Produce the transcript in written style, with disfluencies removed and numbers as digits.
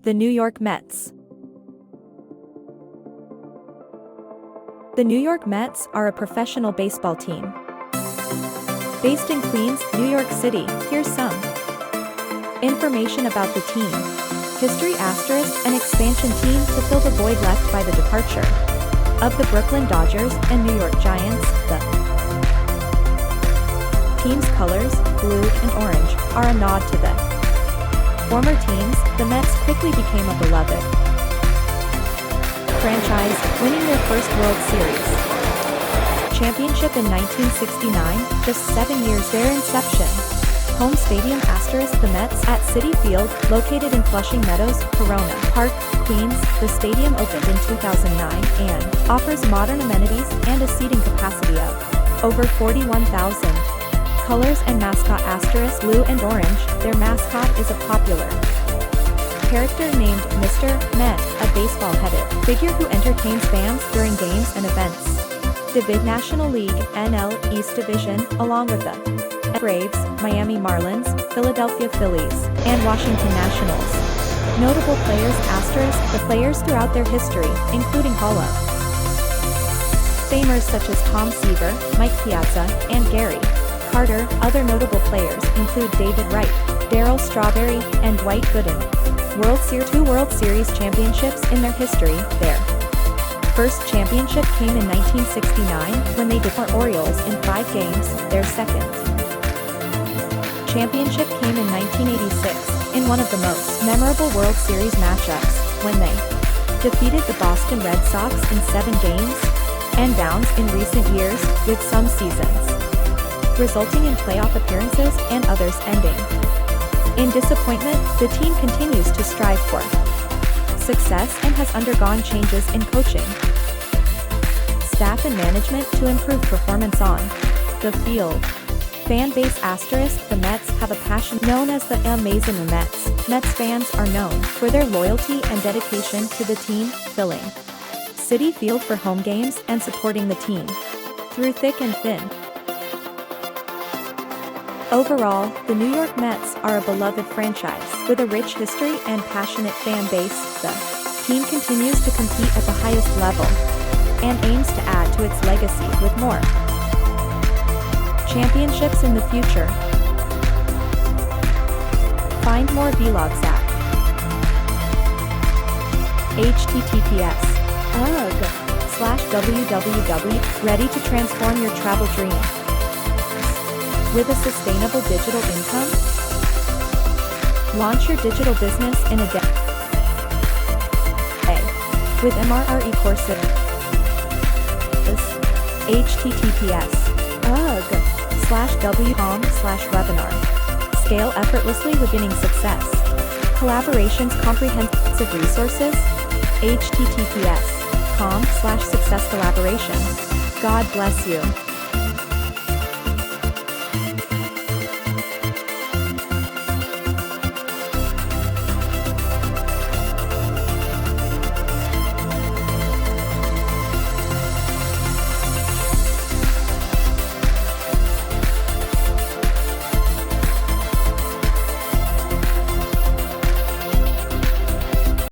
The New York Mets. The New York Mets are a professional baseball team. Based in Queens, New York City, here's some information about the team. History *, an expansion team to fill the void left by the departure of the Brooklyn Dodgers and New York Giants. The team's colors, blue and orange, are a nod to the former teams. The Mets quickly became a beloved franchise, winning their first World Series championship in 1969, just 7 years their inception. Home stadium *, the Mets at Citi Field, located in Flushing Meadows, Corona Park, Queens. The stadium opened in 2009 and offers modern amenities and a seating capacity of over 41,000. Colors and mascot *, blue and orange. Their mascot is a popular character named Mr. Met, a baseball-headed figure who entertains fans during games and events. National League (NL) East Division, along with the Braves, Miami Marlins, Philadelphia Phillies, and Washington Nationals. Notable players *, the players throughout their history, including Hall of Famers such as Tom Seaver, Mike Piazza, and Gary Carter. Other notable players include David Wright, Darryl Strawberry, and Dwight Gooden. Two World Series championships in their history. Their first championship came in 1969 when they defeated the Orioles in 5 games. Their second championship came in 1986 in one of the most memorable World Series matchups when they defeated the Boston Red Sox in 7 games and downs in recent years, with some seasons resulting in playoff appearances and others ending in disappointment. The team continues to strive for success and has undergone changes in coaching, staff and management to improve performance on the field. Fan base *, the Mets have a passion known as the Amazing Mets. Mets fans are known for their loyalty and dedication to the team, filling Citi Field for home games and supporting the team through thick and thin. Overall, the New York Mets are a beloved franchise with a rich history and passionate fan base. The team continues to compete at the highest level and aims to add to its legacy with more championships in the future. Find more vlogs at https://www. Ready to transform your travel dream with a sustainable digital income? Launch your digital business in a day with MRR courses. https://w.com/webinar. Scale effortlessly with Beginning Success. Collaborations, comprehensive resources. https://successcollaboration. God bless you.